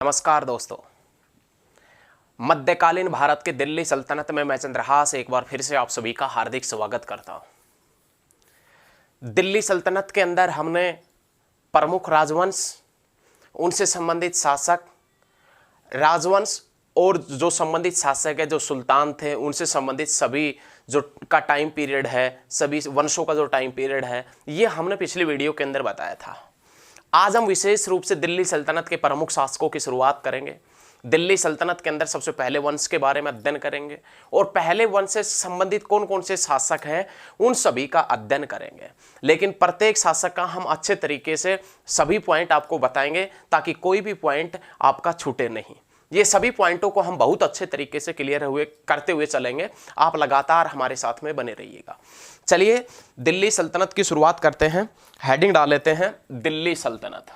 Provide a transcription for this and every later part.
नमस्कार दोस्तों। मध्यकालीन भारत के दिल्ली सल्तनत में मैं चंद्रहास एक बार फिर से आप सभी का हार्दिक स्वागत करता हूं। दिल्ली सल्तनत के अंदर हमने प्रमुख राजवंश, उनसे संबंधित शासक, राजवंश और जो संबंधित शासक है, जो सुल्तान थे, उनसे संबंधित सभी जो का टाइम पीरियड है, सभी वंशों का जो टाइम पीरियड है, ये हमने पिछली वीडियो के अंदर बताया था। आज हम विशेष रूप से दिल्ली सल्तनत के प्रमुख शासकों की शुरुआत करेंगे। दिल्ली सल्तनत के अंदर सबसे पहले वंश के बारे में अध्ययन करेंगे और पहले वंश से संबंधित कौन कौन से शासक हैं उन सभी का अध्ययन करेंगे। लेकिन प्रत्येक शासक का हम अच्छे तरीके से सभी पॉइंट आपको बताएंगे ताकि कोई भी पॉइंट आपका छूटे नहीं। ये सभी पॉइंटों को हम बहुत अच्छे तरीके से क्लियर करते हुए चलेंगे। आप लगातार हमारे साथ में बने रहिएगा। चलिए दिल्ली सल्तनत की शुरुआत करते हैं। हेडिंग डाल लेते हैं दिल्ली सल्तनत।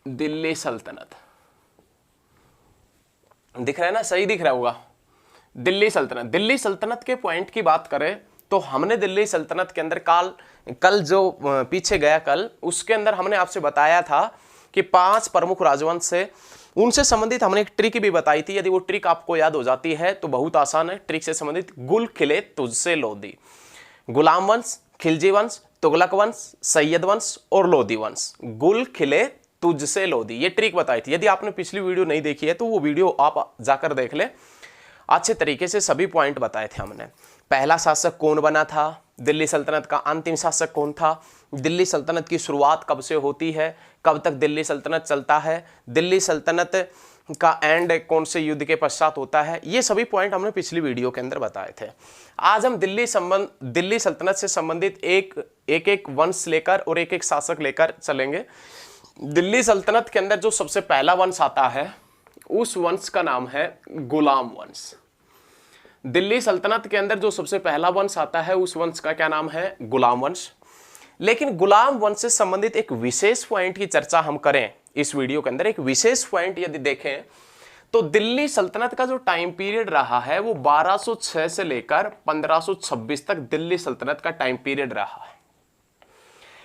दिल्ली सल्तनत दिख रहा है ना? सही दिख रहा होगा। दिल्ली सल्तनत के पॉइंट की बात करें तो हमने दिल्ली सल्तनत के अंदर कल जो पीछे गया कल, उसके अंदर हमने आपसे बताया था कि 5 प्रमुख राजवंश से उनसे संबंधित हमने एक ट्रिक भी बताई थी। यदि वो ट्रिक आपको याद हो जाती है तो बहुत आसान है। ट्रिक से संबंधित गुल खिले तुझसे लोधी, गुलाम वंश, खिलजी वंश, तुगलक वंश, सैयद वंश और लोधी वंश। गुल खिले तुझसे लोधी, ये ट्रिक बताई थी। यदि आपने पिछली वीडियो नहीं देखी है तो वो वीडियो आप जाकर देख ले। अच्छे तरीके से सभी पॉइंट बताए थे हमने। पहला शासक कौन बना था, दिल्ली सल्तनत का अंतिम शासक कौन था, दिल्ली सल्तनत की शुरुआत कब से होती है, कब तक दिल्ली सल्तनत चलता है, दिल्ली सल्तनत का एंड कौन से युद्ध के पश्चात होता है, ये सभी पॉइंट हमने पिछली वीडियो के अंदर बताए थे। आज हम दिल्ली सल्तनत से संबंधित एक वंश लेकर और एक शासक लेकर चलेंगे। दिल्ली सल्तनत के अंदर जो सबसे पहला वंश आता है उस वंश का नाम है गुलाम वंश। दिल्ली सल्तनत के अंदर जो सबसे पहला वंश आता है उस वंश का क्या नाम है? गुलाम वंश। लेकिन गुलाम वंश से संबंधित एक विशेष पॉइंट की चर्चा हम करें इस वीडियो के अंदर। एक विशेष पॉइंट यदि देखें तो दिल्ली सल्तनत का जो टाइम पीरियड रहा है वो 1206 से लेकर 1526 तक दिल्ली सल्तनत का टाइम पीरियड रहा है।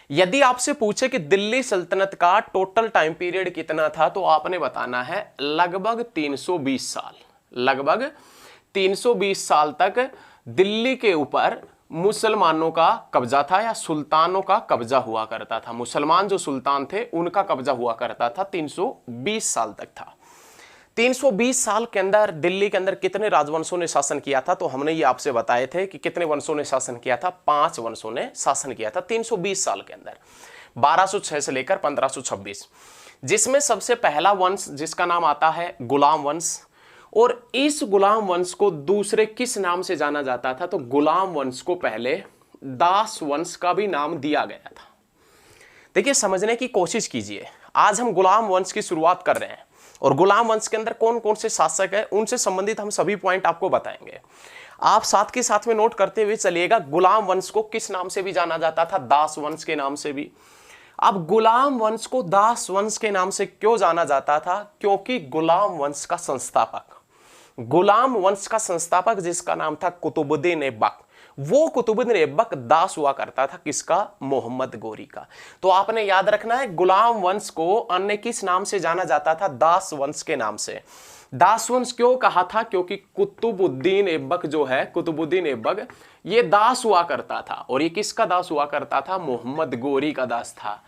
यदि आपसे पूछे कि दिल्ली सल्तनत का टोटल टाइम पीरियड कितना था तो आपने बताना है लगभग 320 साल। लगभग 320 साल तक दिल्ली के ऊपर मुसलमानों का कब्जा था या सुल्तानों का कब्जा हुआ करता था। मुसलमान जो सुल्तान थे उनका कब्जा हुआ करता था। 320 साल तक था। 320 साल के अंदर दिल्ली के अंदर कितने राजवंशों ने शासन किया था? तो हमने ये आपसे बताए थे कि कितने वंशों ने शासन किया था। 5 वंशों ने शासन किया था 320 साल के अंदर, 1206 से लेकर 1526, जिसमें सबसे पहला वंश जिसका नाम आता है गुलाम वंश। और इस गुलाम वंश को दूसरे किस नाम से जाना जाता था? तो गुलाम वंश को पहले दास वंश का भी नाम दिया गया था। देखिए, समझने की कोशिश कीजिए। आज हम गुलाम वंश की शुरुआत कर रहे हैं और गुलाम वंश के अंदर कौन कौन से शासक है उनसे संबंधित हम सभी पॉइंट आपको बताएंगे। आप साथ के साथ में नोट करते हुए चलिएगा। गुलाम वंश को किस नाम से भी जाना जाता था? दास वंश के नाम से भी। अब गुलाम वंश को दास वंश के नाम से क्यों जाना जाता था? क्योंकि गुलाम वंश का संस्थापक जिसका नाम था कुतुबुद्दीन ऐबक, वो कुतुबुद्दीन ऐबक दास हुआ करता था किसका? मोहम्मद गोरी का। तो आपने याद रखना है, गुलाम वंश को अन्य किस नाम से जाना जाता था? दास वंश के नाम से। दास वंश क्यों कहा था? क्योंकि कुतुबुद्दीन ऐबक जो है, कुतुबुद्दीन ऐबक, ये दास हुआ करता था। और ये किसका दास हुआ करता था? मोहम्मद गोरी का दास था।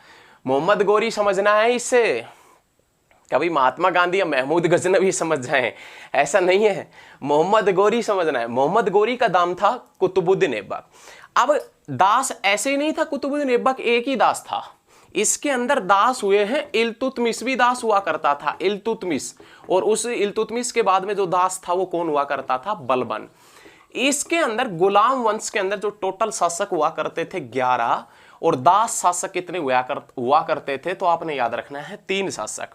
मोहम्मद गोरी समझना है इसे, कभी महात्मा गांधी या महमूद गजनवी समझ जाएं, ऐसा नहीं है। मोहम्मद गोरी समझना है। मोहम्मद गोरी का नाम था कुतुबुद्दीन ऐबक। अब दास ऐसे ही नहीं था कुतुबुद्दीन ऐबक एक ही दास था, इसके अंदर दास हुए हैं। इल्तुतमिश भी दास हुआ करता था, इल्तुतमिश। और उस इल्तुतमिश के बाद में जो दास था वो कौन हुआ करता था? बलबन। इसके अंदर गुलाम वंश के अंदर जो टोटल शासक हुआ करते थे 11, और दास शासक कितने हुआ करते थे? तो आपने याद रखना है 3 शासक।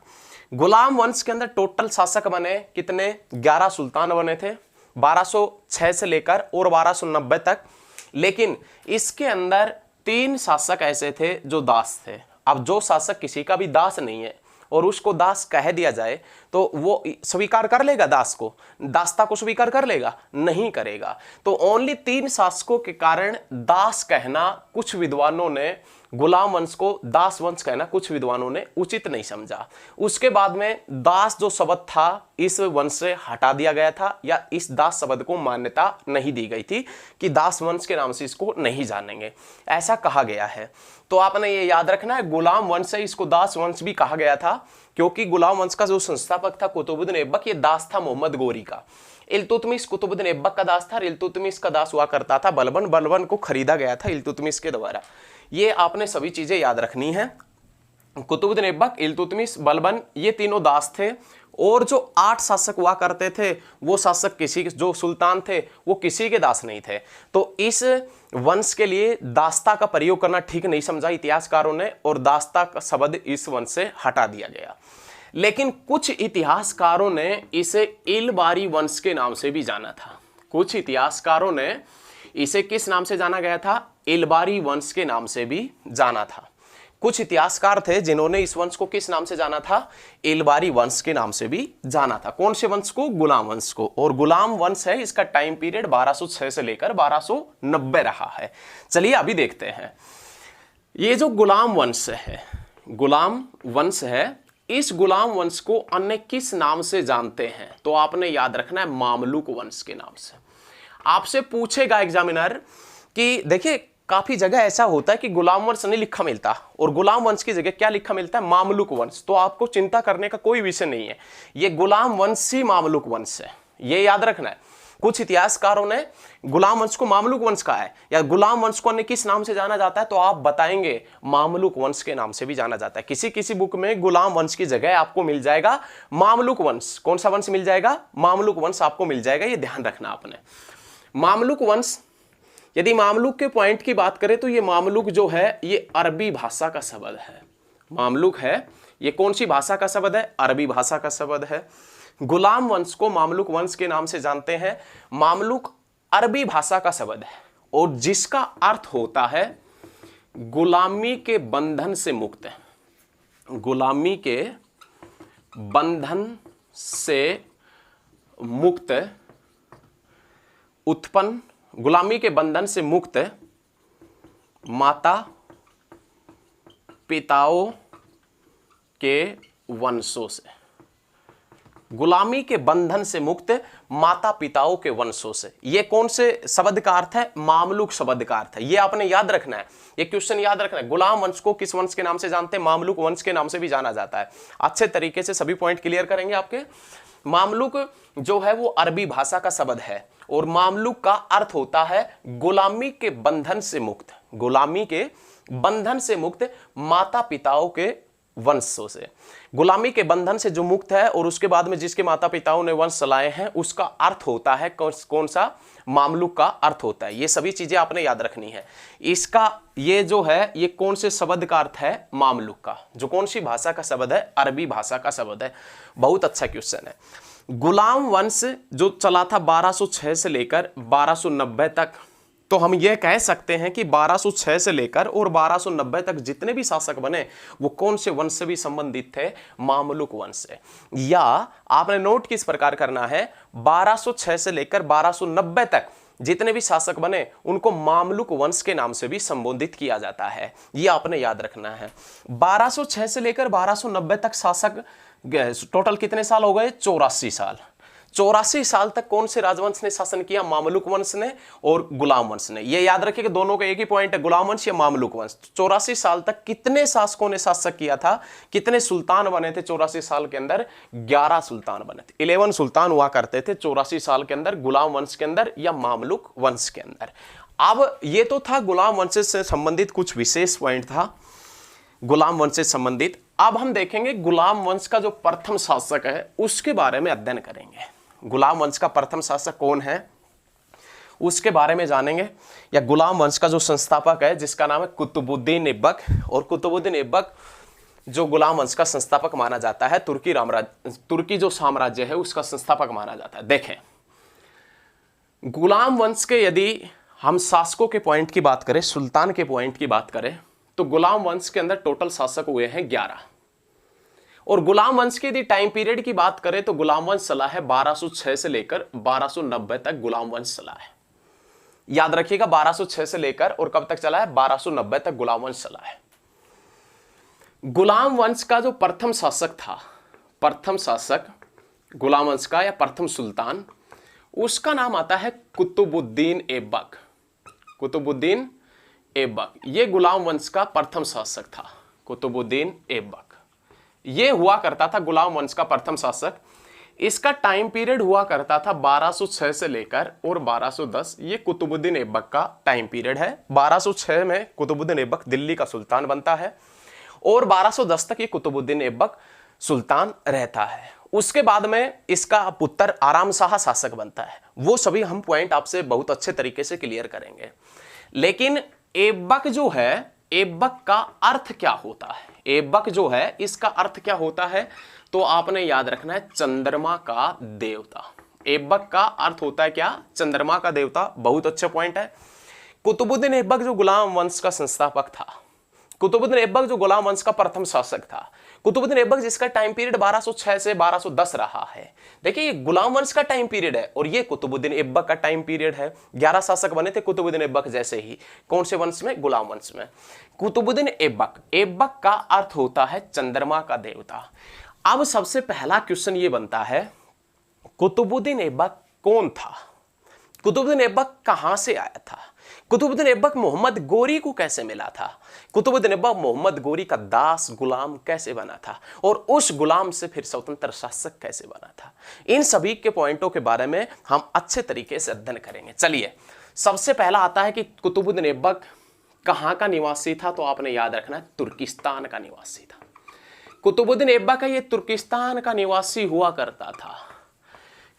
गुलाम वंश के अंदर टोटल शासक बने कितने? 11 सुल्तान बने थे 1206 से लेकर और 1290 तक। लेकिन इसके अंदर 3 शासक ऐसे थे जो दास थे। अब जो शासक किसी का भी दास नहीं है और उसको दास कह दिया जाए तो वो स्वीकार कर लेगा दास को, दासता को स्वीकार कर लेगा? नहीं करेगा। तो ओनली 3 शासकों के कारण दास कहना कुछ विद्वानों ने गुलाम वंश को दास वंश कहना कुछ विद्वानों ने उचित नहीं समझा। उसके बाद में दास जो शब्द था इस वंश से हटा दिया गया था, या इस दास शब्द को मान्यता नहीं दी गई थी कि दास वंश के नाम से इसको नहीं जानेंगे, ऐसा कहा गया है। तो आपने ये याद रखना है, गुलाम वंश है, इसको दास वंश भी कहा गया था, क्योंकि गुलाम वंश का जो संस्थापक था कुतुबुद्दीन ऐबक, ये दास था मोहम्मद गोरी का। इल्तुतमिश कुतुबुद्दीन ऐबक का दास था, इल्तुतमिश का दास हुआ करता था बलबन, बलबन को खरीदा गया था इल्तुतमिश के द्वारा। ये आपने सभी चीजें याद रखनी है। कुतुबुद्दीन ऐबक, इल्तुतमिश, बलबन, ये तीनों दास थे। और जो 8 शासक हुआ करते थे वो शासक किसी, जो सुल्तान थे वो किसी के दास नहीं थे। तो इस वंश के लिए दास्ता का प्रयोग करना ठीक नहीं समझा इतिहासकारों ने, और दास्ता का शब्द इस वंश से हटा दिया गया। लेकिन कुछ इतिहासकारों ने इसे इलबारी वंश के नाम से भी जाना था। कुछ इतिहासकारों ने इसे किस नाम से जाना गया था? इलबारी वंश के नाम से भी जाना था। कुछ इतिहासकार थे जिन्होंने इस वंश को किस नाम से जाना था? इलबारी वंश के नाम से भी जाना था। कौन से वंश को? गुलाम वंश को। और गुलाम वंश है, इसका टाइम पीरियड 1206 से लेकर 1290 रहा है। चलिए अभी देखते हैं, ये जो गुलाम वंश है, गुलाम वंश है, इस गुलाम वंश को अन्य किस नाम से जानते हैं? तो आपने याद रखना है, मामलुक वंश के नाम से। आपसे पूछेगा एग्जामिनर कि देखिए काफी जगह ऐसा होता है कि गुलाम वंश नहीं लिखा मिलता, और गुलाम वंश की जगह क्या लिखा मिलता है? मामलुक वंश। तो आपको चिंता करने का कोई विषय नहीं है, ये गुलाम वंश ही मामलुक वंश है, ये याद रखना है। कुछ इतिहासकारों ने गुलाम वंश को मामलुक वंश कहा है, या गुलाम वंश को अन्य किस नाम से जाना जाता है? तो आप बताएंगे मामलुक वंश के नाम से भी जाना जाता है। किसी किसी बुक में गुलाम वंश की जगह आपको मिल जाएगा मामलुक वंश। कौन सा वंश मिल जाएगा? मामलुक वंश आपको मिल जाएगा, ये ध्यान रखना आपने। मामलुक वंश, यदि मामलुक के पॉइंट की बात करें तो ये मामलुक जो है ये अरबी भाषा का शब्द है। मामलुक है, ये कौन सी भाषा का शब्द है? अरबी भाषा का शब्द है। गुलाम वंश को मामलुक वंश के नाम से जानते हैं। मामलुक अरबी भाषा का शब्द है, और जिसका अर्थ होता है गुलामी के बंधन से मुक्त है। गुलामी के बंधन से मुक्त, उत्पन्न, गुलामी के बंधन से मुक्त माता पिताओं के वंशों से। गुलामी के बंधन से मुक्त माता पिताओं के वंशों से, ये कौन से शब्द का अर्थ है? मामलुक शब्द का अर्थ है। ये आपने याद रखना है, ये क्वेश्चन याद रखना है। गुलाम वंश को किस वंश के नाम से जानते हैं? मामलुक वंश के नाम से भी जाना जाता है। अच्छे तरीके से सभी पॉइंट क्लियर करेंगे आपके। मामलुक जो है वो अरबी भाषा का शब्द है, और मामलुक का अर्थ होता है गुलामी के बंधन से मुक्त। गुलामी के बंधन से मुक्त माता पिताओं के वंशों से। गुलामी के बंधन से जो मुक्त है और उसके बाद में जिसके माता पिताओं ने वंश चलाए हैं, उसका अर्थ होता है कौन सा? मामलुक का अर्थ होता है। ये सभी चीजें आपने याद रखनी है। इसका ये जो है ये कौन से शब्द का अर्थ है? मामलुक का, जो कौन सी भाषा का शब्द है? अरबी भाषा का शब्द है। बहुत अच्छा क्वेश्चन है। गुलाम वंश जो चला था 1206 से लेकर 1290 तक, तो हम यह कह सकते हैं कि 1206 से लेकर और 1290 तक जितने भी शासक बने वो कौन से वंश से भी संबंधित थे? मामलुक वंश से। या आपने नोट किस प्रकार करना है, 1206 से लेकर 1290 तक जितने भी शासक बने उनको मामलुक वंश के नाम से भी संबोधित किया जाता है। यह आपने याद रखना है। 1206 से लेकर 1290 तक शासक, टोटल कितने साल हो गए? 84 साल। 84 साल तक कौन से राजवंश ने शासन किया? मामलुक वंश ने और गुलाम वंश ने। यह याद रखिए कि दोनों का एक ही पॉइंट है, गुलाम वंश या मामलुक वंश। 84 साल तक कितने शासकों ने शासक किया था? कितने सुल्तान बने थे 84 साल के अंदर? 11 सुल्तान बने थे। 11 सुल्तान हुआ करते थे 84 साल के अंदर, गुलाम वंश के अंदर या मामलुक वंश के अंदर। अब ये तो था गुलाम वंश से संबंधित कुछ विशेष पॉइंट था, गुलाम वंश से संबंधित। अब हम देखेंगे गुलाम वंश का जो प्रथम शासक है उसके बारे में अध्ययन करेंगे। गुलाम वंश का प्रथम शासक कौन है उसके बारे में जानेंगे, या गुलाम वंश का जो संस्थापक है जिसका नाम है कुतुबुद्दीन ऐबक। और कुतुबुद्दीन ऐबक जो गुलाम वंश का संस्थापक माना जाता है, तुर्की जो साम्राज्य है उसका संस्थापक माना जाता है। देखें, गुलाम वंश के यदि हम शासकों के पॉइंट की बात करें, सुल्तान के पॉइंट की बात करें, तो गुलाम वंश के अंदर टोटल शासक हुए हैं 11। और गुलाम वंश की यदि टाइम पीरियड की बात करें तो गुलाम वंश चला है 1206 से लेकर 1290 तक गुलाम वंश चला है। याद रखिएगा 1206 से लेकर और कब तक चला है, 1290 तक गुलाम वंश चला है। गुलाम वंश का जो प्रथम शासक था, प्रथम शासक गुलाम वंश का या प्रथम सुल्तान, उसका नाम आता है कुतुबुद्दीन ऐबक। कुतुबुद्दीन ऐबक ये गुलाम वंश का प्रथम शासक था, कुतुबुद्दीन ऐबक। ये हुआ करता था गुलाम वंश का प्रथम शासक। इसका टाइम पीरियड हुआ करता था 1206 से लेकर और 1210। ये कुतुबुद्दीन ऐबक का टाइम पीरियड है। 1206 में कुतुबुद्दीन ऐबक दिल्ली का सुल्तान बनता है और 1210 तक ये कुतुबुद्दीन ऐबक सुल्तान रहता है। उसके बाद में इसका पुत्र आराम शाह शासक बनता है। वो सभी हम पॉइंट आपसे बहुत अच्छे तरीके से क्लियर करेंगे। लेकिन ऐबक जो है, ऐबक का अर्थ क्या होता है, ऐबक जो है इसका अर्थ क्या होता है, तो आपने याद रखना है चंद्रमा का देवता। ऐबक का अर्थ होता है क्या, चंद्रमा का देवता। बहुत अच्छा पॉइंट है। कुतुबुद्दीन ऐबक जो गुलाम वंश का संस्थापक था, कुतुबुद्दीन ऐबक जो गुलाम वंश का प्रथम शासक था, कुतुबुद्दीन ऐबक जिसका टाइम पीरियड 1206 से 1210 रहा है। देखिए ये गुलाम वंश का टाइम पीरियड है और ये कुतुबुद्दीन ऐबक का टाइम पीरियड है। 11 शासक बने थे कुतुबुद्दीन ऐबक जैसे ही। कौन से वंश में, गुलाम वंश में। कुतुबुद्दीन ऐबक, ऐबक का अर्थ होता है चंद्रमा का देवता। अब सबसे पहला क्वेश्चन ये बनता है, कुतुबुद्दीन ऐबक कौन था, कुतुबुद्दीन ऐबक कहां से आया था, कुतुबुद्दीन ऐबक मोहम्मद गोरी को कैसे मिला था, कुतुबुद्दीन ऐबक मोहम्मद गोरी का दास गुलाम कैसे बना था और उस गुलाम से फिर स्वतंत्र शासक कैसे बना था। इन सभी के पॉइंटों के बारे में हम अच्छे तरीके से अध्ययन करेंगे। चलिए, सबसे पहला आता है कि कुतुबुद्दीन ऐबक कहां का निवासी था, तो आपने याद रखना है तुर्किस्तान का निवासी था। कुतुबुद्दीन ऐबक ये तुर्किस्तान का निवासी हुआ करता था।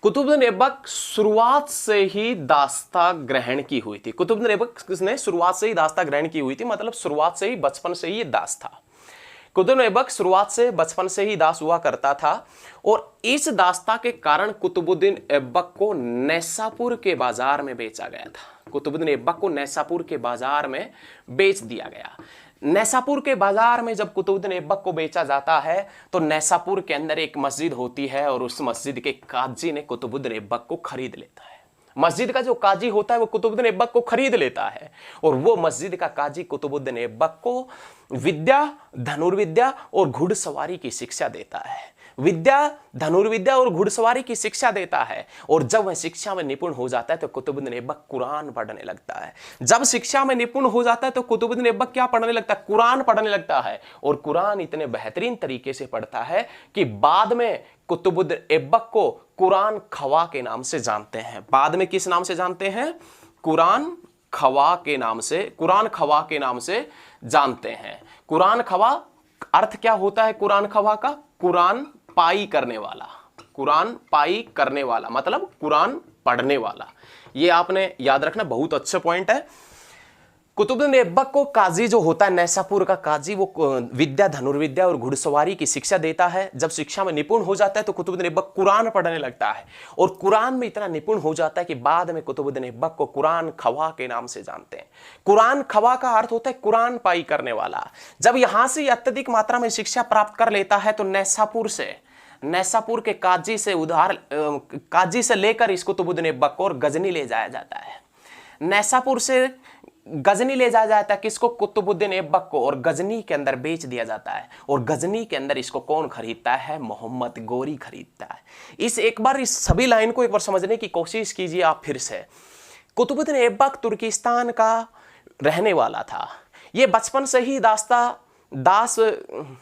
कुतुबुद्दीन ऐबक शुरुआत से ही दास्ता ग्रहण की हुई थी। कुतुबुद्दीन ऐबक ने शुरुआत से ही दास्ता ग्रहण की हुई थी, मतलब शुरुआत से ही, बचपन से ही ये दास था। कुतुबुद्दीन ऐबक शुरुआत से, बचपन से ही दास हुआ करता था और इस दास्ता के कारण कुतुबुद्दीन ऐबक को नैसापुर के बाजार में बेचा गया था। कुतुबुद्दीन ऐबक को नैसापुर के बाजार में बेच दिया गया। नैसापुर के बाजार में जब कुतुबुद्दीन ऐबक को बेचा जाता है तो नैसापुर के अंदर एक मस्जिद होती है और उस मस्जिद के काजी ने कुतुबुद्दीन ऐबक को खरीद लेता है। मस्जिद का जो काजी होता है वो कुतुबुद्दीन ऐबक को खरीद लेता है और वो मस्जिद का काजी कुतुबुद्दीन ऐबक को विद्या, धनुर्विद्या और घुड़सवारी की शिक्षा देता है। विद्या, धनुर्विद्या और घुड़सवारी की शिक्षा देता है और जब वह शिक्षा में निपुण हो जाता है तो कुतुबुद्दीन ऐबक कुरान पढ़ने लगता है। जब शिक्षा में निपुण हो जाता है तो कुतुबुद्दीन ऐबक क्या पढ़ने लगता है, कुरान पढ़ने लगता है और कुरान इतने बेहतरीन तरीके से पढ़ता है कि बाद में कुतुबुद्दीन ऐबक को कुरान खवा के नाम से जानते हैं। बाद में किस नाम से जानते हैं, कुरान खवा के नाम से, कुरान खवा के नाम से जानते हैं। कुरान खवा अर्थ क्या होता है कुरान खवा का, कुरान पाई करने वाला, कुरान पाई करने वाला मतलब कुरान पढ़ने वाला। ये आपने याद रखना, बहुत अच्छा पॉइंट है। कुतुबुद्दीन ऐबक को काजी जो होता है, नैसापुर का काजी, वो विद्या, धनुर्विद्या और घुड़सवारी की शिक्षा देता है। जब शिक्षा में निपुण हो जाता है तो कुतुबुद्दीन ऐबक कुरान पढ़ने लगता है और कुरान में इतना निपुण हो जाता है कि बाद में कुतुबुद्दीन ऐबक को कुरान खवा के नाम से जानते हैं। कुरान खवा का अर्थ होता है कुरान पाई करने वाला। जब यहां से अत्यधिक मात्रा में शिक्षा प्राप्त कर लेता है तो नैसापुर के काजी से काजी से लेकर इस कुतुबुद्दीन ऐबक को और गजनी ले जाया जाता है। नैसापुर से गजनी ले जाया जाता है किसको, कुतुबुद्दीन ऐबक को, और गजनी के अंदर बेच दिया जाता है और गजनी के अंदर इसको कौन खरीदता है, मोहम्मद गोरी खरीदता है। इस सभी लाइन को एक बार समझने की कोशिश कीजिए आप फिर से। कुतुबुद्दीन ऐबक तुर्किस्तान का रहने वाला था। यह बचपन से ही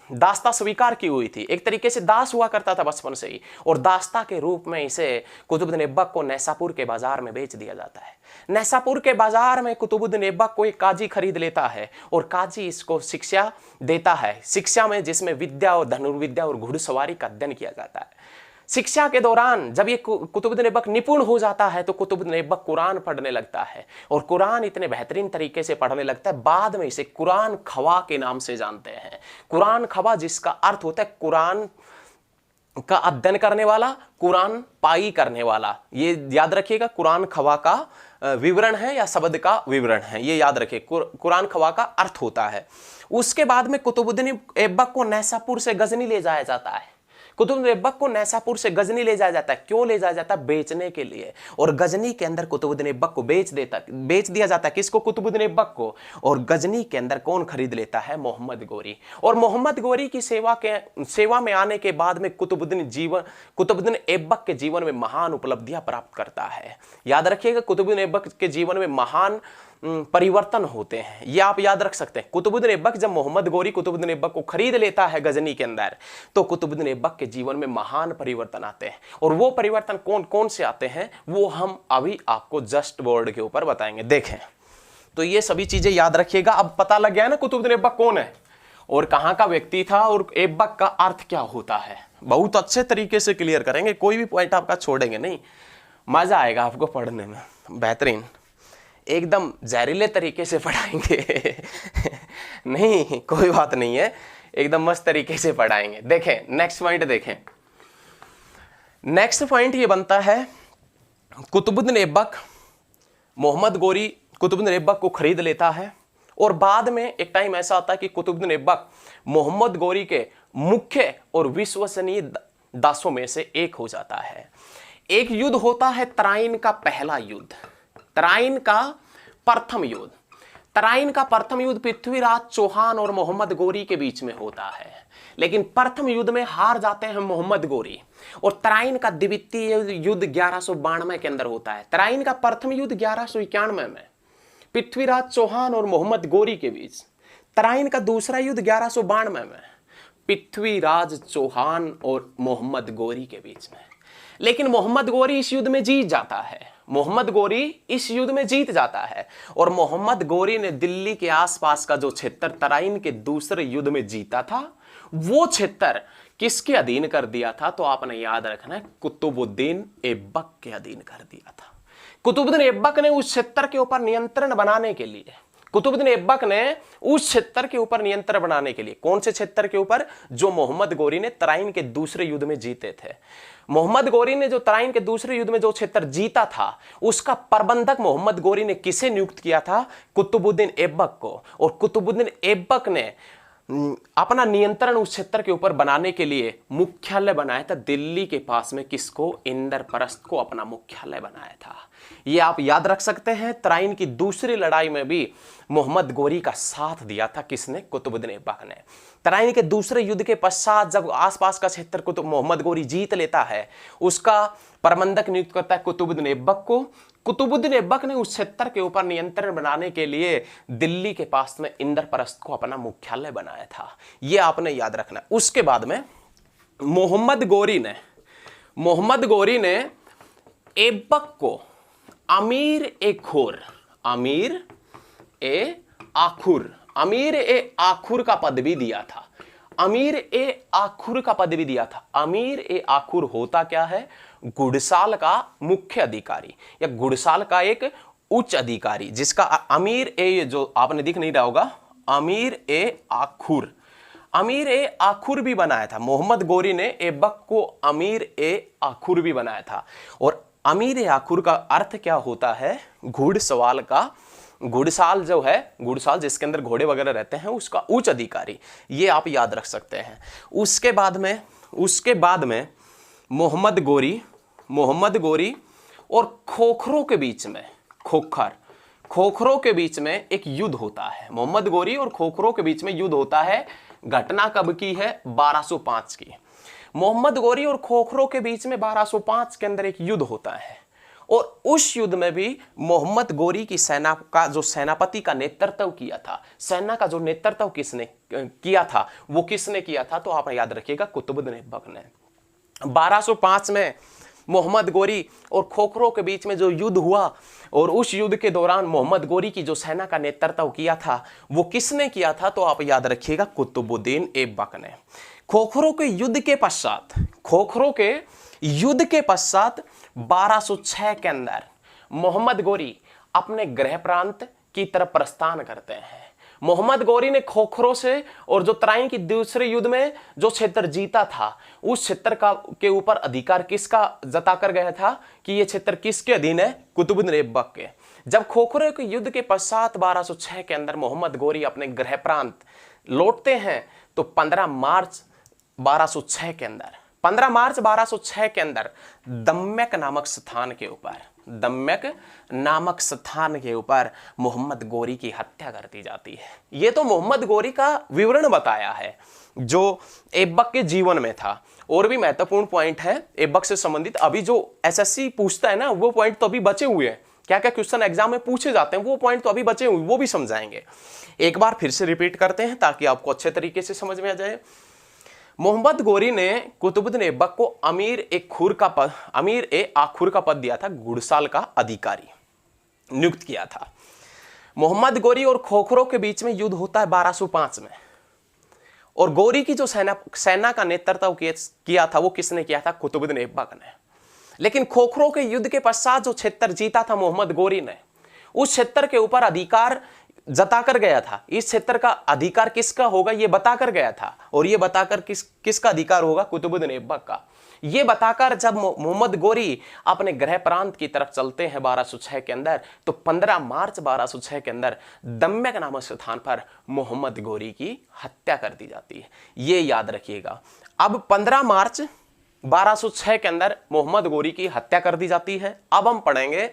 दास्ता स्वीकार की हुई थी, एक तरीके से दास हुआ करता था बचपन से ही और दास्ता के रूप में इसे कुतुबुद्दीन ऐबक को नैसापुर के बाजार में बेच दिया जाता है। नैसापुर के बाजार में कुतुबुद्दीन ऐबक को एक काजी खरीद लेता है और काजी इसको शिक्षा देता है, शिक्षा में जिसमें विद्या और धनुर्विद्या और घुड़सवारी का अध्ययन किया जाता है। शिक्षा के दौरान जब ये कुतुबुद्दीन ऐबक निपुण हो जाता है तो कुतुबुद्दीन ऐबक कुरान पढ़ने लगता है और कुरान इतने बेहतरीन तरीके से पढ़ने लगता है, बाद में इसे कुरान खवा के नाम से जानते हैं। कुरान खवा जिसका अर्थ होता है कुरान का अध्ययन करने वाला, कुरान पाई करने वाला। ये याद रखिएगा, कुरान खवा का विवरण है या शब्द का विवरण है, ये याद रखिए। कुरान खवा का अर्थ होता है। उसके बाद में कुतुबुद्दीन ऐबक को नैसापुर से गजनी ले जाया जाता है। कुतुबुद्दीन ऐबक को नैसापुर से गजनी ले जाया जाता है। क्यों ले जाया जाता है? बेचने के लिए। और गजनी के अंदर कुतुबुद्दीन ऐबक को बेच दिया जाता है। किसको? कुतुबुद्दीन ऐबक को। और गजनी के अंदर कौन खरीद लेता है? मोहम्मद गोरी। और मोहम्मद गोरी की सेवा में आने के बाद में कुतुबुद्दीन ऐबक के जीवन में महान उपलब्धियां प्राप्त करता है। याद रखिएगा, कुतुबुद्दीन ऐबक के जीवन में महान परिवर्तन होते हैं, ये आप याद रख सकते हैं। कुतुबुद्दीन ऐबक जब मोहम्मद गोरी कुतुबुद्दीन ऐबक को खरीद लेता है गजनी के अंदर, तो कुतुबुद्दीन ऐबक के जीवन में महान परिवर्तन आते हैं। और वो परिवर्तन कौन कौन से आते हैं वो हम अभी आपको जस्ट बोर्ड के ऊपर बताएंगे। देखें, तो ये सभी चीजें याद रखिएगा। अब पता लग गया ना कुतुबुद्दीन ऐबक कौन है और कहां का व्यक्ति था और ऐबक का अर्थ क्या होता है। बहुत अच्छे तरीके से क्लियर करेंगे, कोई भी पॉइंट आपका छोड़ेंगे नहीं। मजा आएगा आपको पढ़ने में, बेहतरीन, एकदम जहरीले तरीके से पढ़ाएंगे नहीं, कोई बात नहीं है, एकदम मस्त तरीके से पढ़ाएंगे। देखें नेक्स्ट पॉइंट, देखें नेक्स्ट पॉइंट ये बनता है, कुतुबुद्दीन ऐबक मोहम्मद गोरी कुतुबुद्दीन ऐबक को खरीद लेता है और बाद में एक टाइम ऐसा आता है कि कुतुबुद्दीन ऐबक मोहम्मद गोरी के मुख्य और विश्वसनीय दासों में से एक हो जाता है। एक युद्ध होता है तराइन का पहला युद्ध, तराइन का प्रथम युद्ध। तराइन का प्रथम युद्ध पृथ्वीराज चौहान और मोहम्मद गोरी के बीच में होता है, लेकिन प्रथम युद्ध में हार जाते हैं मोहम्मद गोरी। और तराइन का द्वितीय युद्ध 1192 के अंदर होता है। तराइन का प्रथम युद्ध 1191 में पृथ्वीराज चौहान और मोहम्मद गोरी के बीच। तराइन का दूसरा युद्ध 1192 में पृथ्वीराज चौहान और मोहम्मद गोरी के बीच में। लेकिन मोहम्मद गोरी इस युद्ध में जीत जाता है। मोहम्मद गोरी इस युद्ध में जीत जाता है और मोहम्मद गोरी ने दिल्ली के आसपास का जो क्षेत्र तराइन के दूसरे युद्ध में जीता था, वो क्षेत्र किसके अधीन कर दिया था? तो आपने याद रखना है, कुतुबुद्दीन ऐबक के अधीन कर दिया था। कुतुबुद्दीन ऐबक ने उस क्षेत्र के ऊपर नियंत्रण बनाने के लिए कुतुबुद्दीन ऐबक ने उस क्षेत्र के ऊपर नियंत्रण बनाने के लिए, कौन से क्षेत्र के ऊपर? जो मोहम्मद गोरी ने तराइन के दूसरे युद्ध में जीते थे। मोहम्मद गोरी ने जो तराइन के दूसरे युद्ध में जो क्षेत्र जीता था, उसका प्रबंधक मोहम्मद गोरी ने किसे नियुक्त किया था? कुतुबुद्दीन ऐबक को। और कुतुबुद्दीन ऐबक ने अपना नियंत्रण उस क्षेत्र के ऊपर बनाने के लिए मुख्यालय बनाया था दिल्ली के पास में। किसको? इंद्रप्रस्थ को अपना मुख्यालय बनाया था। ये आप याद रख सकते हैं। तराइन की दूसरी लड़ाई में भी मोहम्मद गोरी का साथ दिया था। किसने? कुतुबुद्दीन ऐबक ने। तराइन के दूसरे युद्ध के पश्चात जब आसपास का क्षेत्र को मोहम्मद गोरी जीत लेता है, उसका प्रबंधक नियुक्त करता है कुतुबुद्दीन ऐबक को। कुतुबुद्दीन ऐबक ने उस क्षेत्र के ऊपर नियंत्रण बनाने के लिए दिल्ली के पास में इंद्रप्रस्थ को अपना मुख्यालय बनाया था। यह आपने याद रखना। उसके बाद में मोहम्मद गोरी ने ऐबक को अमीर ए आखुर का पद भी दिया था। अमीर ए आखुर होता क्या है? घुड़साल का मुख्य अधिकारी या घुड़साल का एक उच्च अधिकारी, जिसका अमीर ए, जो आपने दिख नहीं रहा होगा, अमीर ए आखुर भी बनाया था। मोहम्मद गोरी ने ऐबक को अमीर ए आखुर भी बनाया था। और अमीर ए आखुर का अर्थ क्या होता है? घुड़साल जो है, घुड़साल जिसके अंदर घोड़े वगैरह रहते हैं, उसका उच्च अधिकारी। ये आप याद रख सकते हैं। उसके बाद में मोहम्मद गोरी और खोखरों के बीच में एक युद्ध होता है। मोहम्मद गोरी और खोखरों के बीच में युद्ध होता है। घटना कब की है? 1205 की। मोहम्मद गोरी और खोखरों के बीच में 1205 के अंदर एक युद्ध होता है। और उस युद्ध में भी मोहम्मद गोरी की सेना का जो सेनापति का नेतृत्व किया था, सेना का जो नेतृत्व किसने किया था, वो किसने किया था? तो आप याद रखिएगा, कुतुबुद्दीन ऐबक ने। 1205 में मोहम्मद गोरी और खोखरों के बीच में जो युद्ध हुआ, और उस युद्ध के दौरान मोहम्मद गोरी की जो सेना का नेतृत्व किया था, वो किसने किया था? तो आप याद रखिएगा, कुतुबुद्दीन ऐबक ने। खोखरों के युद्ध के पश्चात 1206 के अंदर मोहम्मद गोरी अपने गृह प्रांत की तरफ प्रस्थान करते हैं। मोहम्मद गोरी ने खोखरों से और जो तराइन की दूसरे युद्ध में जो क्षेत्र जीता था, उस क्षेत्र के ऊपर अधिकार किसका जताकर गया था कि यह क्षेत्र किसके अधीन है? कुतुबुद्दीन ऐबक के। जब खोखरों के युद्ध के पश्चात 1206 के अंदर मोहम्मद गोरी अपने गृह प्रांत लौटते हैं, तो 15 मार्च 1206 के अंदर 15 मार्च 1206 के अंदर दम्यक नामक स्थान के ऊपर, दम्यक नामक स्थान के ऊपर मोहम्मद गोरी की हत्या कर दी जाती है। ये तो मोहम्मद गोरी का विवरण बताया है जो ऐबक के जीवन में था। और भी महत्वपूर्ण पॉइंट है ऐबक से संबंधित, अभी जो एसएससी पूछता है ना, वो पॉइंट तो अभी बचे हुए हैं। क्या क्या क्वेश्चन एग्जाम में पूछे जाते हैं वो पॉइंट तो अभी बचे हुए, वो भी समझाएंगे। एक बार फिर से रिपीट करते हैं ताकि आपको अच्छे तरीके से समझ में आ जाए। मोहम्मद गोरी ने कुतुबुद्दीन ऐबक को अमीर ए आखुर का पद दिया था, घुड़साल का अधिकारी नियुक्त किया था। मोहम्मद गोरी और खोखरों के बीच में युद्ध होता है 1205 में, और गोरी की जो सेना का नेतृत्व किया था वो किसने किया था? कुतुबुद्दीन ऐबक ने। लेकिन खोखरों के युद्ध के पश्चात जो क्षेत्र जीता था मोहम्मद गोरी ने, उस क्षेत्र के ऊपर अधिकार जताकर गया था। इस क्षेत्र का अधिकार किसका होगा ये बताकर गया था, और ये बताकर किसका अधिकार होगा? कुतुबुद्दीन ऐबक का। ये बताकर जब मोहम्मद गोरी अपने गृह प्रांत की तरफ चलते हैं 1206 के अंदर, तो 15 मार्च 1206 के अंदर दम्यक नामक स्थान पर मोहम्मद गोरी की हत्या कर दी जाती है। ये याद रखिएगा। अब 15 मार्च 1206 के अंदर मोहम्मद गोरी की हत्या कर दी जाती है। अब हम पढ़ेंगे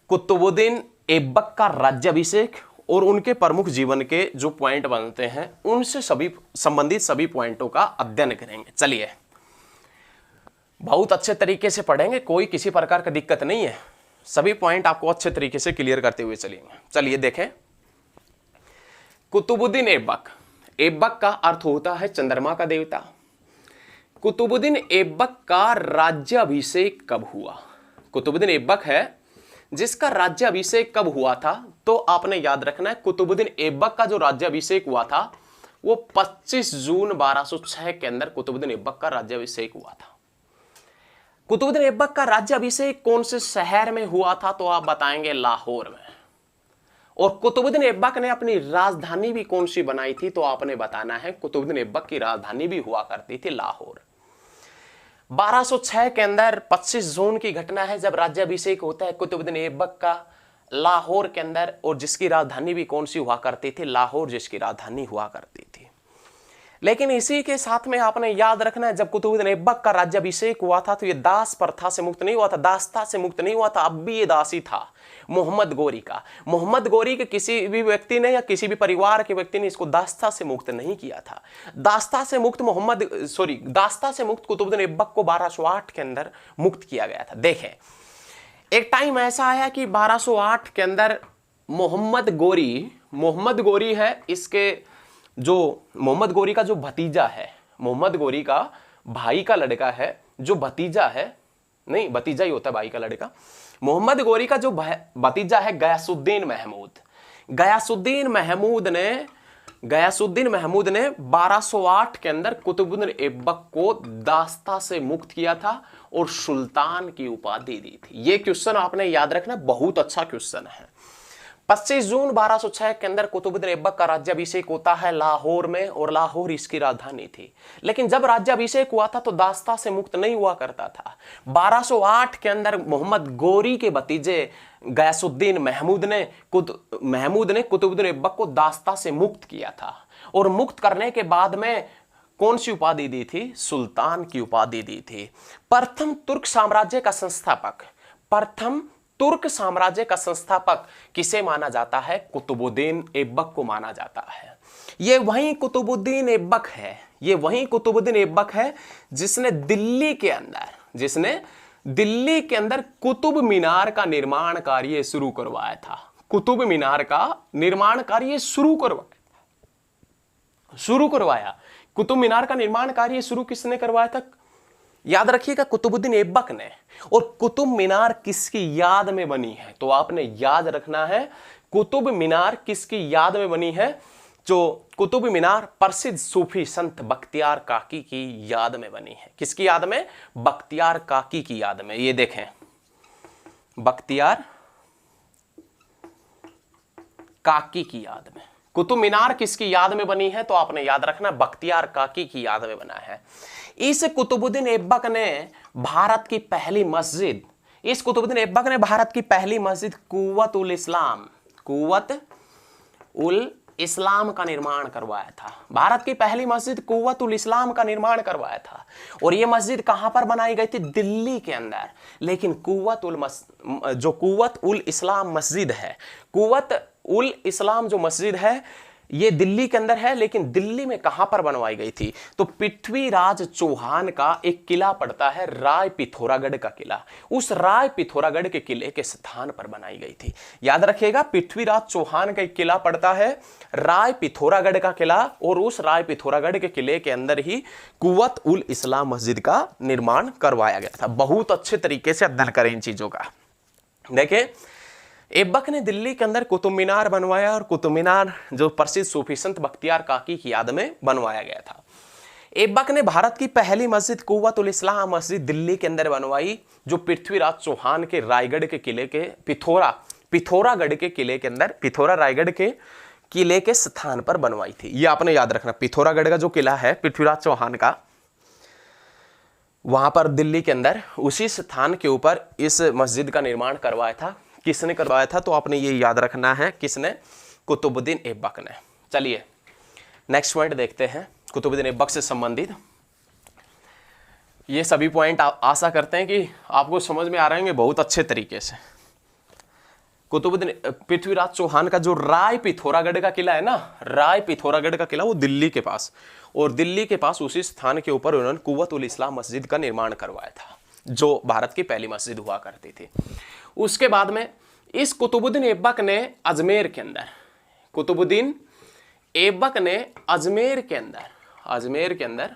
कुतुबुद्दीन ऐबक का राज्याभिषेक और उनके प्रमुख जीवन के जो पॉइंट बनते हैं उनसे संबंधित सभी पॉइंटों का अध्ययन करेंगे। चलिए, बहुत अच्छे तरीके से पढ़ेंगे, कोई किसी प्रकार का दिक्कत नहीं है। सभी पॉइंट आपको अच्छे तरीके से क्लियर करते हुए चलेंगे। चलिए देखें, कुतुबुद्दीन ऐबक। ऐबक का अर्थ होता है चंद्रमा का देवता। कुतुबुद्दीन ऐबक का राज्याभिषेक कब हुआ? कुतुबुद्दीन ऐबक है जिसका राज्याभिषेक कब हुआ था, तो आपने याद रखना है कुतुबुद्दीन ऐबक का जो राज्याभिषेक हुआ था वो 25 जून 1206 के अंदर कुतुबुद्दीन ऐबक का राज्याभिषेक हुआ था। कुतुबुद्दीन ऐबक का राज्याभिषेक कौन से शहर में हुआ था? तो आप बताएंगे लाहौर में। और कुतुबुद्दीन ऐबक ने अपनी राजधानी भी कौन सी बनाई थी? तो आपने बताना है कुतुबुद्दीन ऐबक की राजधानी भी हुआ करती थी लाहौर। 1206 के अंदर 25 जून की घटना है जब राज्याभिषेक होता है कुतुबुद्दीन ऐबक का लाहौर के अंदर, और जिसकी राजधानी भी कौन सी हुआ करती थी? लाहौर जिसकी राजधानी हुआ करती थी। लेकिन इसी के साथ में आपने याद रखना है जब कुतुबुद्दीन ऐबक का राज्याभिषेक हुआ था तो ये दास प्रथा से मुक्त नहीं हुआ था, दासता से मुक्त नहीं हुआ था, अब भी ये दासी था मोहम्मद गोरी का। मोहम्मद गोरी के किसी भी व्यक्ति ने या किसी भी परिवार के व्यक्ति ने इसको दासता से मुक्त नहीं किया था। दासता से मुक्त कुतुबुद्दीन ऐबक को 1208 के अंदर मुक्त किया गया था। देखें, एक टाइम ऐसा आया कि 1208 के अंदर मोहम्मद गोरी है, इसके जो मोहम्मद गोरी का जो भतीजा है, मोहम्मद गोरी का भाई का लड़का है जो भतीजा है, नहीं भतीजा ही होता है भाई का लड़का। मोहम्मद गोरी का जो भतीजा है गयासुद्दीन महमूद ने 1208 के अंदर कुतुबुद्दीन ऐबक को दास्ता से मुक्त किया था और सुल्तान की उपाधि दी थी। ये क्वेश्चन आपने याद रखना, बहुत अच्छा क्वेश्चन है। 25 जून 1206 के अंदर कुतुबुद्दीन ऐबक का राज्याभिषेक होता है लाहौर में, और लाहौर इसकी राजधानी थी। लेकिन जब राज्याभिषेक हुआ था तो दास्ता से मुक्त नहीं हुआ करता था। 1208 के अंदर मोहम्मद गोरी के भतीजे गयासुद्दीन महमूद ने कुतुबुद्दीन ऐबक को दास्ता से मुक्त किया था, और मुक्त करने के बाद में कौन सी उपाधि दी थी? सुल्तान की उपाधि दी थी। प्रथम तुर्क साम्राज्य का संस्थापक किसे माना जाता है? कुतुबुद्दीन ऐबक को माना जाता है। ये वही कुतुबुद्दीन ऐबक है जिसने दिल्ली के अंदर कुतुब मीनार का निर्माण कार्य शुरू करवाया था। कुतुब मीनार का निर्माण कार्य शुरू किसने करवाया था? याद रखिएगा, कुतुबुद्दीन ऐबक ने। और कुतुब मीनार किसकी याद में बनी है? तो आपने याद रखना है कुतुब मीनार किसकी याद में बनी है? जो कुतुब मीनार प्रसिद्ध सूफी संत बख्तियार काकी की याद में बनी है। किसकी याद में? बख्तियार काकी की याद में। ये देखें, बख्तियार काकी की याद में कुतुब मीनार किसकी याद में बनी है? तो आपने याद रखना बख्तियार काकी की याद में बना है। इस कुतुबुद्दीन ऐबक ने भारत की पहली मस्जिद कुव्वत-उल इस्लाम का निर्माण करवाया था। भारत की पहली मस्जिद कुव्वत उल इस्लाम का निर्माण करवाया था। और ये मस्जिद कहां पर बनाई गई थी? दिल्ली के अंदर। लेकिन जो कुव्वत उल इस्लाम मस्जिद है, कुव्वत उल इस्लाम जो मस्जिद है ये दिल्ली के अंदर है, लेकिन दिल्ली में कहां पर बनवाई गई थी? तो पृथ्वीराज चौहान का एक किला पड़ता है, राय पिथौरागढ़ का किला। उस राय पिथौरागढ़ के किले के स्थान पर बनाई गई थी। याद रखिएगा, पृथ्वीराज चौहान का एक किला पड़ता है, राय पिथौरागढ़ का किला, और उस राय पिथौरागढ़ के किले के अंदर ही कुव्वत उल इस्लाम मस्जिद का निर्माण करवाया गया था। बहुत अच्छे तरीके से अध्ययन करें इन चीजों का। देखिए, ऐबक ने दिल्ली के अंदर कुतुब मीनार बनवाया, और कुतुब मीनार जो प्रसिद्ध सूफी संत बख्तियार काकी की याद में बनवाया गया था। ऐबक ने भारत की पहली मस्जिद कुव्वत उल इस्लाम मस्जिद दिल्ली के अंदर बनवाई, जो पृथ्वीराज चौहान के रायगढ़ के किले के पिथौरागढ़ के किले के अंदर, रायगढ़ के किले के स्थान पर बनवाई थी। ये आपने याद रखना, पिथौरागढ़ का जो किला है पृथ्वीराज चौहान का, वहां पर दिल्ली के अंदर उसी स्थान के ऊपर इस मस्जिद का निर्माण करवाया था। किसने करवाया था? तो आपने ये याद रखना है, किसने? कुतुबुद्दीन ऐबक ने। चलिए नेक्स्ट पॉइंट देखते हैं कुतुबुद्दीन ऐबक से संबंधित। ये सभी पॉइंट आशा करते हैं कि आपको समझ में आ रहे होंगे बहुत अच्छे तरीके से। कुतुबुद्दीन पृथ्वीराज चौहान का जो राय पिथौरागढ़ का किला है ना, राय पिथौरागढ़ का किला, वो दिल्ली के पास, और दिल्ली के पास उसी स्थान के ऊपर उन्होंने कुव्वत उल इस्लाम मस्जिद का निर्माण करवाया था, जो भारत की पहली मस्जिद हुआ करती थी। उसके बाद में इस कुतुबुद्दीन ऐबक ने अजमेर के अंदर, कुतुबुद्दीन ऐबक ने अजमेर के अंदर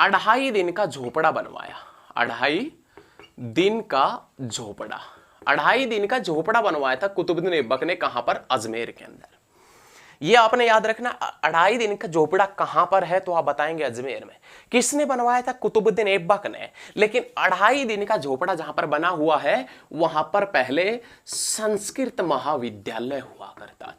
2.5 दिन का झोपड़ा बनवाया। 2.5 दिन का झोपड़ा बनवाया था कुतुबुद्दीन ऐबक ने। कहां पर? अजमेर के अंदर। ये आपने याद रखना, 2.5 दिन का झोपड़ा कहां पर है? तो आप बताएंगे अजमेर में। किसने बनवाया था? कुतुबुद्दीन ऐबक ने। लेकिन 2.5 दिन का झोपड़ा जहां पर बना हुआ है, वहां पर पहले संस्कृत महाविद्यालय हुआ करता था।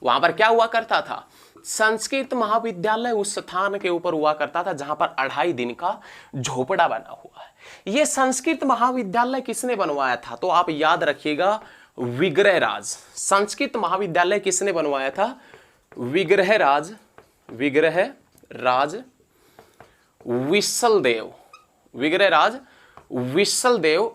वहां पर क्या हुआ करता था? संस्कृत महाविद्यालय उस स्थान के ऊपर हुआ करता था जहां पर 2.5 दिन का झोपड़ा बना हुआ है। यह संस्कृत महाविद्यालय किसने बनवाया था? तो आप याद रखिएगा, विग्रहराज। संस्कृत महाविद्यालय किसने बनवाया था? विग्रहराज विसलदेव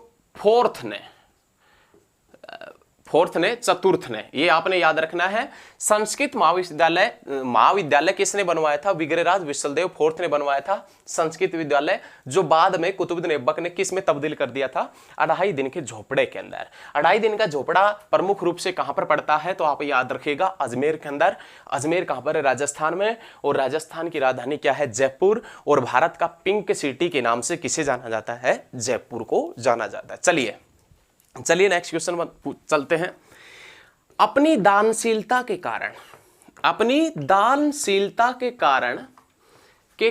चतुर्थ ने। ये आपने याद रखना है। संस्कृत महाविद्यालय किसने बनवाया था? विग्रहराज विसलदेव फोर्थ ने बनवाया था संस्कृत विद्यालय, जो बाद में कुतुबुद्दीन ऐबक ने किस में तब्दील कर दिया था? 2.5 दिन के झोपड़े के अंदर। 2.5 दिन का झोपड़ा प्रमुख रूप से कहां पर पड़ता है? तो आप याद रखिएगा, अजमेर के अंदर। अजमेर कहां पर है? राजस्थान में। और राजस्थान की राजधानी क्या है? जयपुर। और भारत का पिंक सिटी के नाम से किसे जाना जाता है? जयपुर को जाना जाता है। चलिए नेक्स्ट क्वेश्चन चलते हैं। अपनी दानशीलता के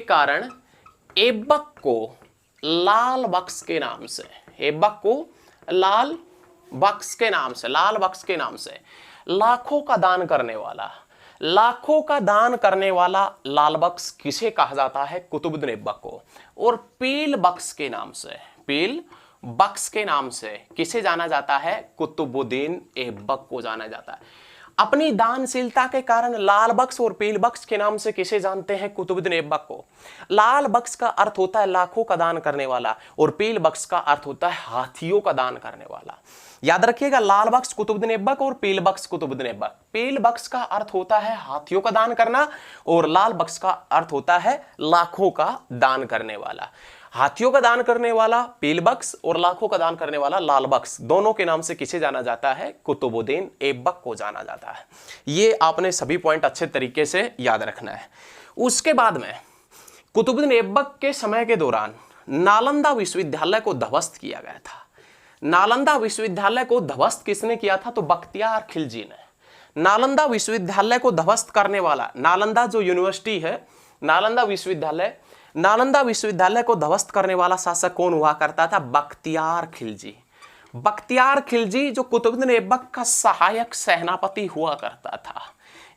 कारण ऐबक को लाल बख्श के नाम से लाखों का दान करने वाला लाल बख्श किसे कहा जाता है? कुतुबुद्दीन ऐबक को। और पील बख्श के नाम से किसे जाना जाता है? कुतुबुद्दीन ऐबक को जाना जाता है। अपनी दानशीलता के कारण लाल बख्श और पील बख्श के नाम से किसे जानते हैं? कुतुबुद्दीन ऐबक को। लाल बख्श का अर्थ होता है लाखों का दान करने वाला, और पील बख्श का अर्थ होता है हाथियों का दान करने वाला। याद रखिएगा, लाल बख्श कुतुबुद्दीन ऐबक और पील बख्श कुतुबुद्दीन ऐबक। पील बख्श का अर्थ होता है हाथियों का दान करना, और लाल बख्श का अर्थ होता है लाखों का दान करने वाला। हाथियों का दान करने वाला पील बख्श और लाखों का दान करने वाला लाल बख्श, दोनों के नाम से किसे जाना जाता है? कुतुबुद्दीन ऐबक को जाना जाता है। ये आपने सभी पॉइंट अच्छे तरीके से याद रखना है। उसके बाद में कुतुबुद्दीन ऐबक के समय के दौरान नालंदा विश्वविद्यालय को ध्वस्त किया गया था। नालंदा विश्वविद्यालय को ध्वस्त किसने किया था? तो बख्तियार खिलजी ने। नालंदा विश्वविद्यालय को ध्वस्त करने वाला, नालंदा जो यूनिवर्सिटी है, नालंदा विश्वविद्यालय को ध्वस्त करने वाला शासक कौन हुआ करता था? बख्तियार खिलजी जो कुतुबुद्दीन ऐबक का सहायक सेनापति हुआ करता था।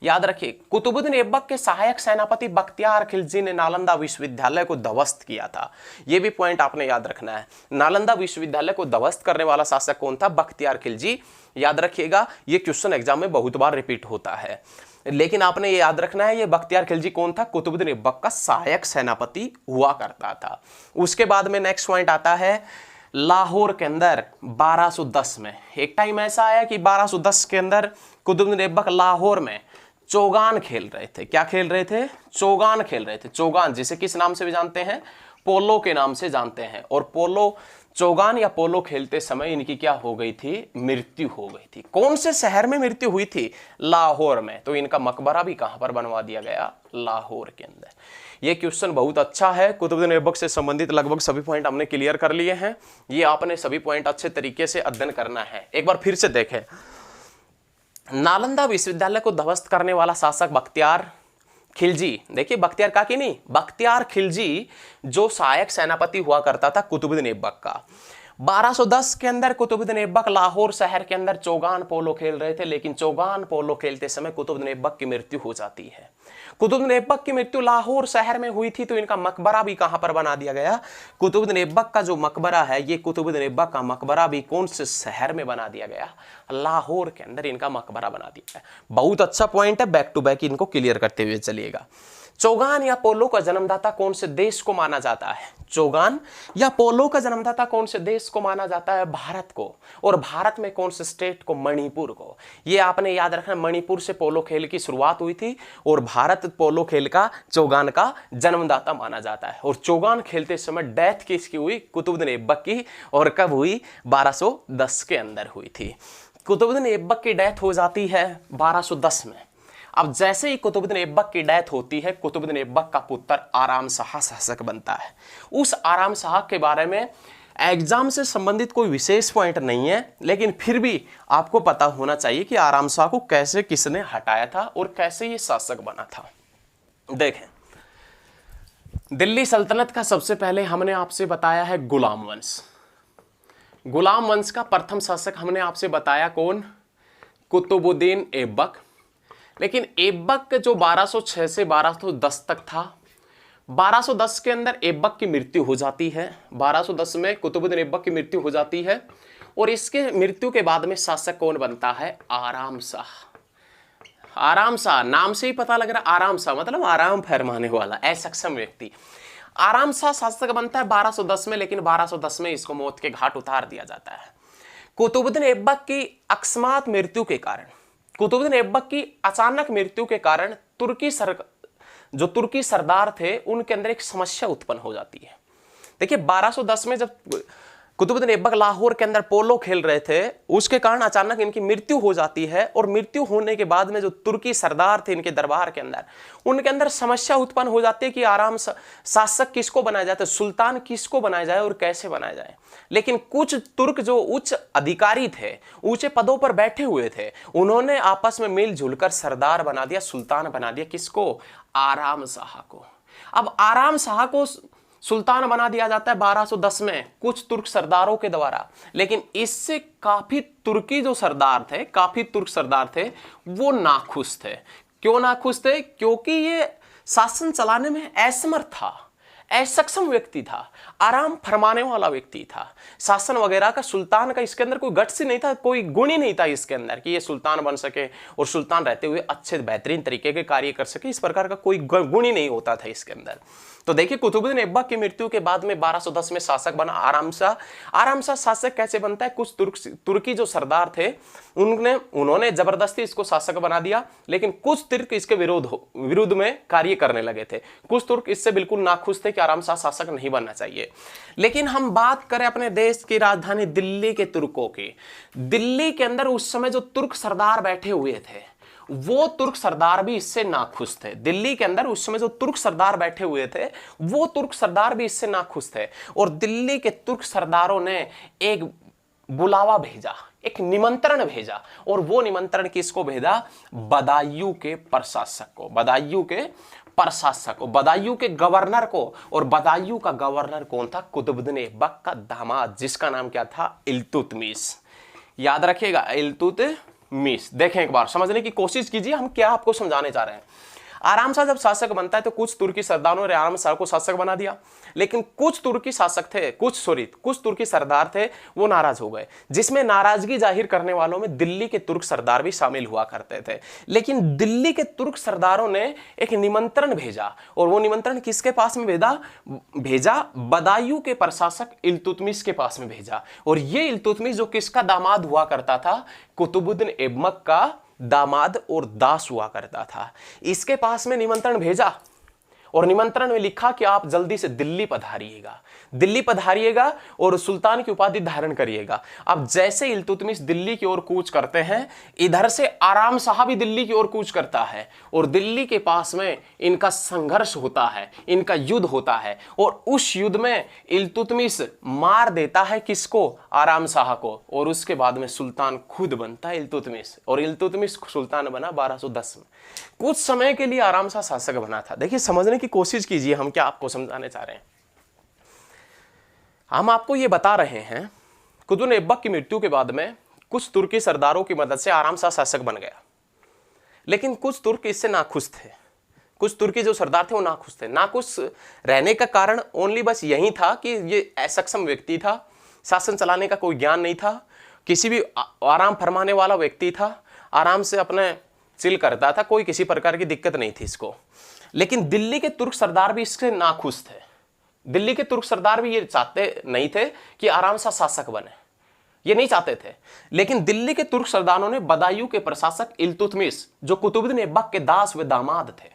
याद रखिए, कुतुबुद्दीन ऐबक के सहायक सेनापति बख्तियार खिलजी ने नालंदा विश्वविद्यालय को ध्वस्त किया था। यह भी पॉइंट आपने याद रखना है। नालंदा विश्वविद्यालय को ध्वस्त करने वाला शासक कौन था? बख्तियार खिलजी। याद रखिएगा, यह क्वेश्चन एग्जाम में बहुत बार रिपीट होता है। लेकिन आपने ये याद रखना है, ये बख्तियार खिलजी कौन था? कुतुबुद्दीन ऐबक का सहायक सेनापति हुआ करता था। उसके बाद में नेक्स्ट पॉइंट आता है लाहौर के अंदर 1210 में। एक टाइम ऐसा आया कि 1210 के अंदर कुतुबुद्दीन ऐबक लाहौर में चौगान खेल रहे थे। क्या खेल रहे थे? चौगान खेल रहे थे। चौगान जिसे किस नाम से भी जानते हैं? पोलो के नाम से जानते हैं। और पोलो, चौगान या पोलो खेलते समय इनकी क्या हो गई थी? मृत्यु हो गई थी। कौन से शहर में मृत्यु हुई थी? लाहौर में। तो इनका मकबरा भी कहां पर बनवा दिया गया? लाहौर के अंदर। ये क्वेश्चन बहुत अच्छा है। कुतुबुद्दीन ऐबक से संबंधित लगभग सभी पॉइंट हमने क्लियर कर लिए हैं। ये आपने सभी पॉइंट अच्छे तरीके से अध्ययन करना है। एक बार फिर से देखें, नालंदा विश्वविद्यालय को ध्वस्त करने वाला शासक बख्तियार खिलजी, देखिए बख्तियार काकी नहीं, बख्तियार खिलजी जो सहायक सेनापति हुआ करता था कुतुबुद्दीन ऐबक का। 1210 के अंदर कुतुबुद्दीन ऐबक लाहौर शहर के अंदर चौगान पोलो खेल रहे थे, लेकिन चौगान पोलो खेलते समय कुतुबुद्दीन ऐबक की मृत्यु हो जाती है। कुतुबुद्दीन ऐबक की मृत्यु लाहौर शहर में हुई थी, तो इनका मकबरा भी कहां पर बना दिया गया? कुतुबुद्दीन ऐबक का जो मकबरा है, ये कुतुबुद्दीन ऐबक का मकबरा भी कौन से शहर में बना दिया गया? लाहौर के अंदर इनका मकबरा बना दिया गया। बहुत अच्छा पॉइंट है, बैक टू बैक इनको क्लियर करते हुए चलिएगा। चौगान या पोलो का जन्मदाता कौन से देश को माना जाता है? चौगान या पोलो का जन्मदाता कौन से देश को माना जाता है? भारत को। और भारत में कौन से स्टेट को? मणिपुर को। ये आपने याद रखना, मणिपुर से पोलो खेल की शुरुआत हुई थी और भारत पोलो खेल का चौगान का जन्मदाता माना जाता है। और चौगान खेलते समय डेथ किसकी हुई? कुतुबुद्दीन ऐबक की। और कब हुई? 1210 के अंदर हुई थी। कुतुबुद्दीन ऐबक की डेथ हो जाती है 1210 में। अब जैसे ही कुतुबुद्दीन ऐबक की डेथ होती है, कुतुबुद्दीन ऐबक का पुत्र आराम शाह शासक बनता है। उस आराम शाह के बारे में एग्जाम से संबंधित कोई विशेष पॉइंट नहीं है, लेकिन फिर भी आपको पता होना चाहिए कि आराम शाह को कैसे किसने हटाया था और कैसे ये शासक बना था। देखें, दिल्ली सल्तनत का सबसे पहले हमने आपसे बताया है गुलाम वंश। गुलाम वंश का प्रथम शासक हमने आपसे बताया कौन? कुतुबुद्दीन ऐबक। लेकिन ऐबक जो 1206 से 1210 तक था, 1210 के अंदर ऐबक की मृत्यु हो जाती है। 1210 में कुतुबुद्दीन ऐबक की मृत्यु हो जाती है और इसके मृत्यु के बाद में शासक कौन बनता है? आराम शाह। आराम शाह नाम से ही पता लग रहा है, आराम शाह मतलब आराम फरमाने वाला, असक्षम व्यक्ति। आराम शाह शासक बनता है 1210 में, लेकिन 1210 में इसको मौत के घाट उतार दिया जाता है। कुतुबुद्दीन ऐबक की अकस्मात मृत्यु के कारण, कुतुबुद्दीन ऐबक की अचानक मृत्यु के कारण जो तुर्की सरदार थे उनके अंदर एक समस्या उत्पन्न हो जाती है। देखिए 1210 में जब कुतुबुद्दीन ऐबक लाहौर के अंदर पोलो खेल रहे थे, उसके कारण अचानक इनकी मृत्यु हो जाती है। और मृत्यु होने के बाद में जो तुर्की सरदार थे इनके दरबार के अंदर, उनके अंदर समस्या उत्पन्न हो जाती है कि आराम शासक किसको बनाया जाए, सुल्तान किसको बनाया जाए और कैसे बनाया जाए। लेकिन कुछ तुर्क जो उच्च अधिकारी थे, ऊंचे पदों पर बैठे हुए थे, उन्होंने आपस में मिलजुल कर सरदार बना दिया, सुल्तान बना दिया। किसको? आराम शाह को। अब आराम शाह को सुल्तान बना दिया जाता है 1210 में कुछ तुर्क सरदारों के द्वारा। लेकिन इससे काफी तुर्की जो सरदार थे, काफी तुर्क सरदार थे, वो नाखुश थे। क्यों नाखुश थे? क्योंकि ये शासन चलाने में असमर्थ था, असक्षम व्यक्ति था, आराम फरमाने वाला व्यक्ति था। शासन वगैरह का, सुल्तान का इसके अंदर कोई गट्स ही नहीं था, कोई गुण ही नहीं था इसके अंदर कि ये सुल्तान बन सके और सुल्तान रहते हुए अच्छे बेहतरीन तरीके के कार्य कर सके। इस प्रकार का कोई गुण ही नहीं होता था इसके अंदर। तो देखिए कुतुबुद्दीन ऐबक की मृत्यु के बाद में 1210 में शासक बना आराम शाह। आराम शाह शासक कैसे बनता है? कुछ तुर्की जो सरदार थे उन्होंने जबरदस्ती इसको शासक बना दिया, लेकिन कुछ तुर्क इसके विरुद्ध में कार्य करने लगे थे। कुछ तुर्क इससे बिल्कुल नाखुश थे कि आराम शाह शासक नहीं बनना चाहिए। लेकिन हम बात करें अपने देश की राजधानी दिल्ली के तुर्कों की, दिल्ली के अंदर उस समय जो तुर्क सरदार बैठे हुए थे, वो तुर्क सरदार भी इससे नाखुश थे। दिल्ली के अंदर उस समय जो तुर्क सरदार बैठे हुए थे, वो तुर्क सरदार भी इससे नाखुश थे। और दिल्ली के तुर्क सरदारों ने एक बुलावा भेजा, एक निमंत्रण भेजा। और वो निमंत्रण किसको भेजा? बदायूं के प्रशासक को, बदायूं के प्रशासक को, बदायूं के गवर्नर को। और बदायूं का गवर्नर कौन था? कुतुबुद्दीन ऐबक का दामाद, जिसका नाम क्या था? इल्तुतमिश। याद रखिएगा, इल्तुतमिश। देखें एक बार, समझने की कोशिश कीजिए हम क्या आपको समझाने जा रहे हैं। आराम शाह जब शासक बनता है तो कुछ तुर्की सरदारों ने आराम शाह को शासक बना दिया, लेकिन कुछ तुर्की शासक थे, कुछ तुर्की सरदार थे, वो नाराज हो गए, जिसमें नाराजगी जाहिर करने वालों में दिल्ली के तुर्क सरदार भी शामिल हुआ करते थे। लेकिन दिल्ली के तुर्क सरदारों ने एक निमंत्रण भेजा, और वो निमंत्रण किसके पास में भेजा? बदायूं के प्रशासक इल्तुतमिश के पास में भेजा। और ये इल्तुतमिश जो किसका दामाद हुआ करता था? कुतुबुद्दीन ऐबक का दामाद और दास हुआ करता था। इसके पास में निमंत्रण भेजा और निमंत्रण में लिखा कि आप जल्दी से दिल्ली पधारिएगा और सुल्तान की उपाधि धारण करिएगा। अब जैसे इल्तुतमिश दिल्ली की ओर कूच करते हैं, इधर से आराम शाह भी दिल्ली की ओर कूच करता है, और दिल्ली के पास में इनका संघर्ष होता है, इनका युद्ध होता है, और उस युद्ध में इल्तुतमिश मार देता है किसको? आराम शाह को, और उसके बाद में सुल्तान खुद बनता है इल्तुतमिश, और इल्तुतमिश सुल्तान बना 1210 में। कुछ समय के लिए आराम शाह शासक बना था। देखिए, समझने की कोशिश कीजिए हम क्या आपको समझाने चाह रहे हैं। हम आपको ये बता रहे हैं कुतुबुद्दीन ऐबक की मृत्यु के बाद में कुछ तुर्की सरदारों की मदद से आराम शाह शासक बन गया, लेकिन कुछ तुर्क इससे नाखुश थे। कुछ तुर्की जो सरदार थे वो नाखुश थे। नाखुश रहने का कारण ओनली बस यही था कि ये असक्षम व्यक्ति था, शासन चलाने का कोई ज्ञान नहीं था, किसी भी आराम फरमाने वाला व्यक्ति था, आराम से अपने चिल करता था, कोई किसी प्रकार की दिक्कत नहीं थी इसको। लेकिन दिल्ली के तुर्क सरदार भी इससे नाखुश थे। दिल्ली के तुर्क सरदार भी ये चाहते नहीं थे कि आराम शाह शासक बने, ये नहीं चाहते थे। लेकिन दिल्ली के तुर्क सरदारों ने बदायूं के प्रशासक इल्तुतमिश, जो कुतुबुद्दीन ऐबक के दास व दामाद थे,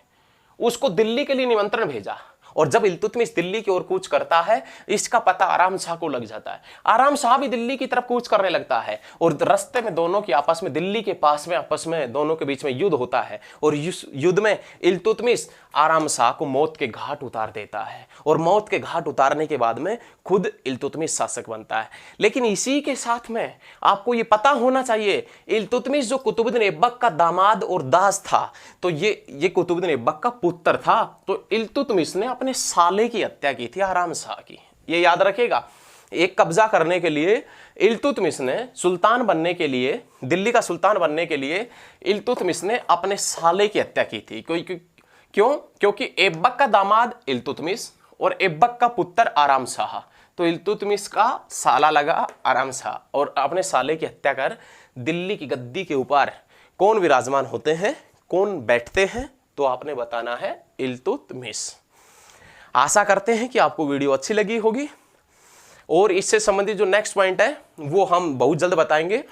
उसको दिल्ली के लिए निमंत्रण भेजा। और जब इल्तुतमिश दिल्ली की ओर कूच करता है, इसका पता आराम शाह को लग जाता है। आराम शाह भी दिल्ली की तरफ कूच करने लगता है, और रास्ते में दोनों की आपस में, दिल्ली के पास में आपस में दोनों के बीच में युद्ध होता है। और युद्ध में इल्तुतमिश आराम शाह को मौत के घाट उतार देता है, और मौत के घाट उतारने के बाद में खुद इल्तुतमिश शासक बनता है। लेकिन इसी के साथ में आपको ये पता होना चाहिए, इल्तुतमिश जो कुतुबुद्दीन ऐबक का दामाद और दास था, तो ये कुतुबुद्दीन ऐबक का पुत्र था। तो इल्तुतमिश ने अपने साले की हत्या की थी आराम शाह की, ये याद रखेगा। एक कब्जा करने के लिए इल्तुतमिश ने, सुल्तान बनने के लिए, दिल्ली का सुल्तान बनने के लिए इल्तुतमिश ने अपने साले की हत्या की थी। क्यों? क्योंकि ऐबक का दामाद इल्तुतमिश और ऐबक का पुत्र आराम शाह, तो इल्तुतमिश का साला लगा आराम शाह, और अपने साले की हत्या कर दिल्ली की गद्दी के ऊपर कौन विराजमान होते हैं, कौन बैठते हैं? तो आपने बताना है इल्तुतमिश। आशा करते हैं कि आपको वीडियो अच्छी लगी होगी, और इससे संबंधित जो नेक्स्ट पॉइंट है वो हम बहुत जल्द बताएंगे।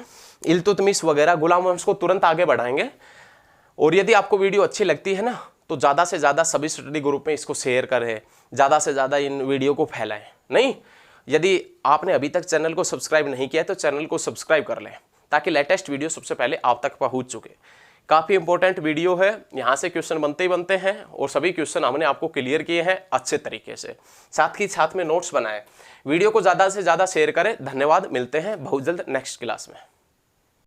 इल्तुतमिश वगैरह गुलाम वंश को तुरंत आगे बढ़ाएंगे। और यदि आपको वीडियो अच्छी लगती है ना, तो ज़्यादा से ज़्यादा सभी स्टडी ग्रुप में इसको शेयर करें, ज़्यादा से ज़्यादा इन वीडियो को फैलाएं। नहीं, यदि आपने अभी तक चैनल को सब्सक्राइब नहीं किया है तो चैनल को सब्सक्राइब कर लें, ताकि लेटेस्ट वीडियो सबसे पहले आप तक पहुंच चुके। काफ़ी इंपॉर्टेंट वीडियो है, यहाँ से क्वेश्चन बनते ही बनते हैं, और सभी क्वेश्चन हमने आपको क्लियर किए हैं अच्छे तरीके से। साथ ही साथ में नोट्स बनाए। वीडियो को ज़्यादा से ज़्यादा शेयर करें। धन्यवाद, मिलते हैं बहुत जल्द नेक्स्ट क्लास में।